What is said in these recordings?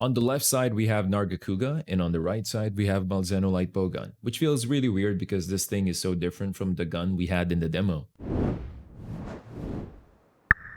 On the left side, we have Nargacuga, and on the right side, we have Malzeno Lightbowgun, which feels really weird because this thing is so different from the gun we had in the demo.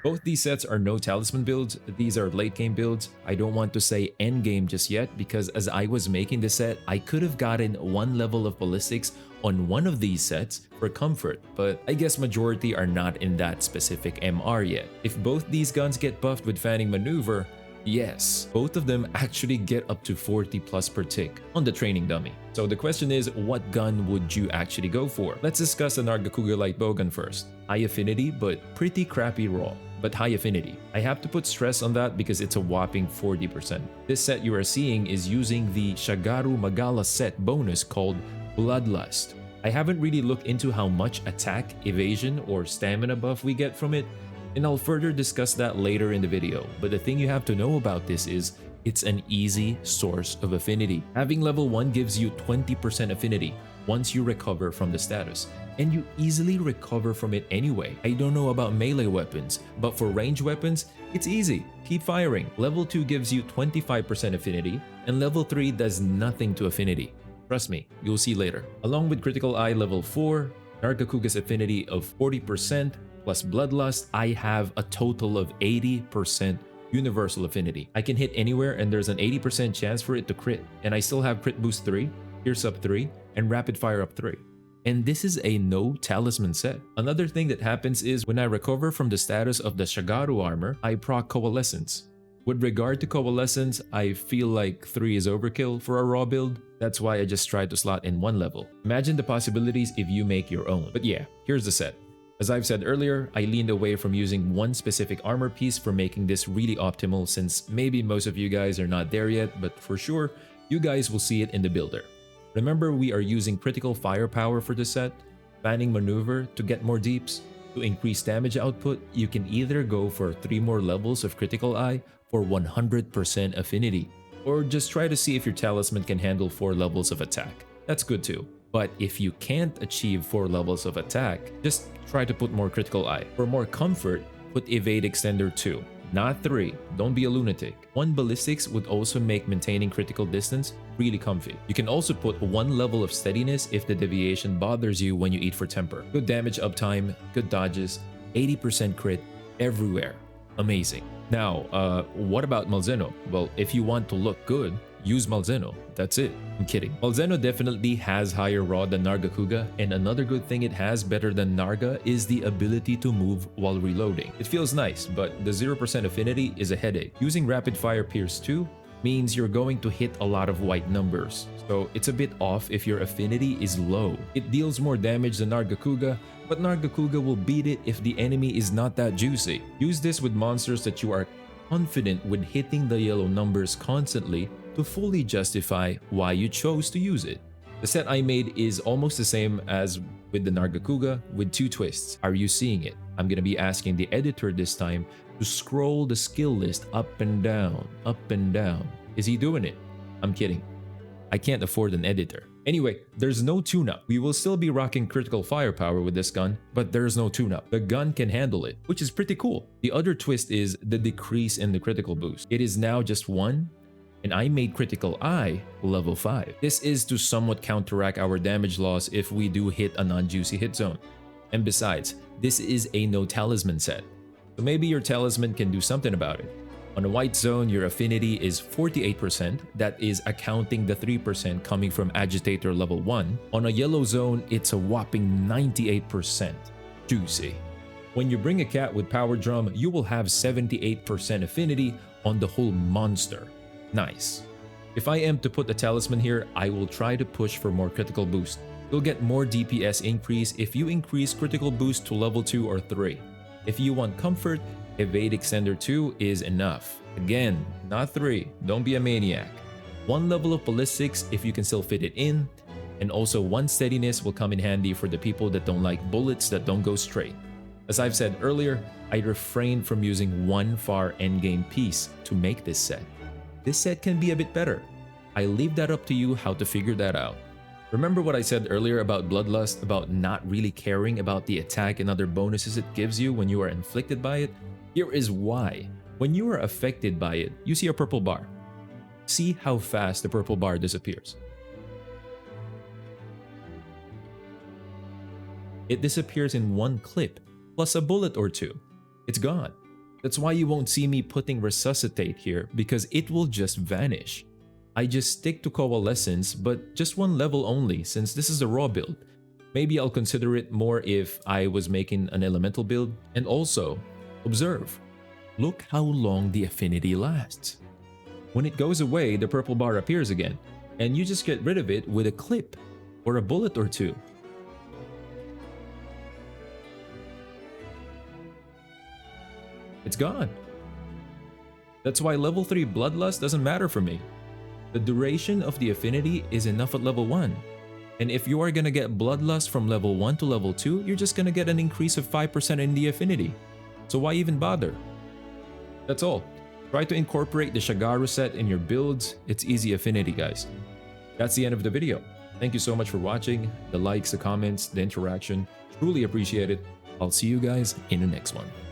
Both these sets are no talisman builds, these are late game builds. I don't want to say end game just yet because as I was making the set, I could have gotten one level of ballistics on one of these sets for comfort, but I guess majority are not in that specific MR yet. If both these guns get buffed with fanning maneuver, yes, both of them actually get up to 40 plus per tick on the training dummy. So the question is, what gun would you actually go for? Let's discuss the Nargacuga Lightbowgun first. High affinity, but pretty crappy raw. But high affinity. I have to put stress on that because it's a whopping 40%. This set you are seeing is using the Shagaru Magala set bonus called Bloodlust. I haven't really looked into how much attack, evasion, or stamina buff we get from it, and I'll further discuss that later in the video. But the thing you have to know about this is, it's an easy source of affinity. Having level 1 gives you 20% affinity once you recover from the status, and you easily recover from it anyway. I don't know about melee weapons, but for range weapons, it's easy. Keep firing. Level 2 gives you 25% affinity, and level 3 does nothing to affinity. Trust me, you'll see later. Along with Critical Eye level 4, Nargacuga's affinity of 40% plus Bloodlust, I have a total of 80% universal affinity. I can hit anywhere and there's an 80% chance for it to crit, and I still have crit boost 3, pierce up 3, and rapid fire up 3. And this is a no talisman set. Another thing that happens is when I recover from the status of the Shagaru armor, I proc Coalescence. With regard to Coalescence, I feel like 3 is overkill for a raw build. That's why I just tried to slot in 1 level. Imagine the possibilities if you make your own. But yeah, here's the set. As I've said earlier, I leaned away from using one specific armor piece for making this really optimal, since maybe most of you guys are not there yet, but for sure, you guys will see it in the builder. Remember, we are using critical firepower for this set, fanning maneuver to get more deeps. To increase damage output, you can either go for 3 more levels of Critical Eye for 100% affinity, or just try to see if your talisman can handle 4 levels of attack. That's good too. But if you can't achieve 4 levels of attack, just try to put more Critical Eye. For more comfort, put Evade Extender 2, not 3. Don't be a lunatic. 1 ballistics would also make maintaining critical distance really comfy. You can also put 1 level of steadiness if the deviation bothers you when you eat for temper. Good damage uptime, good dodges, 80% crit everywhere. Amazing. Now, what about Malzeno? Well, if you want to look good, use Malzeno. That's it. I'm kidding. Malzeno definitely has higher raw than Nargacuga, and another good thing it has better than Narga is the ability to move while reloading. It feels nice, but the 0% affinity is a headache. Using Rapid Fire Pierce 2 means you're going to hit a lot of white numbers, so it's a bit off if your affinity is low. It deals more damage than Nargacuga, but Nargacuga will beat it if the enemy is not that juicy. Use this with monsters that you are confident with hitting the yellow numbers constantly to fully justify why you chose to use it. The set I made is almost the same as with the Nargacuga with 2 twists. Are you seeing it? I'm gonna be asking the editor this time to scroll the skill list up and down, up and down. Is he doing it? I'm kidding. I can't afford an editor. Anyway, there's no tune-up. We will still be rocking critical firepower with this gun, but there's no tune-up. The gun can handle it, which is pretty cool. The other twist is the decrease in the critical boost. It is now just 1, and I made Critical Eye level 5. This is to somewhat counteract our damage loss if we do hit a non-juicy hit zone. And besides, this is a no talisman set, so maybe your talisman can do something about it. On a white zone, your affinity is 48%, that is accounting the 3% coming from Agitator level 1. On a yellow zone, it's a whopping 98%. Juicy. When you bring a cat with Power Drum, you will have 78% affinity on the whole monster. Nice. If I am to put a talisman here, I will try to push for more critical boost. You'll get more DPS increase if you increase critical boost to level 2 or 3. If you want comfort, Evade Extender 2 is enough. Again, not 3, don't be a maniac. 1 level of ballistics if you can still fit it in, and also 1 steadiness will come in handy for the people that don't like bullets that don't go straight. As I've said earlier, I refrained from using 1 far endgame piece to make this set. This set can be a bit better. I leave that up to you how to figure that out. Remember what I said earlier about Bloodlust, about not really caring about the attack and other bonuses it gives you when you are inflicted by it? Here is why. When you are affected by it, you see a purple bar. See how fast the purple bar disappears. It disappears in one clip, plus a bullet or two. It's gone. That's why you won't see me putting Resuscitate here, because it will just vanish. I just stick to Coalescence, but just one level only since this is a raw build. Maybe I'll consider it more if I was making an elemental build. And also, observe. Look how long the affinity lasts. When it goes away, the purple bar appears again, and you just get rid of it with a clip or a bullet or two. It's gone. That's why level 3 Bloodlust doesn't matter for me. The duration of the affinity is enough at level 1. And if you are gonna get Bloodlust from level 1 to level 2, you're just gonna get an increase of 5% in the affinity. So why even bother? That's all. Try to incorporate the Shagaru set in your builds. It's easy affinity, guys. That's the end of the video. Thank you so much for watching. The likes, the comments, the interaction. Truly appreciate it. I'll see you guys in the next one.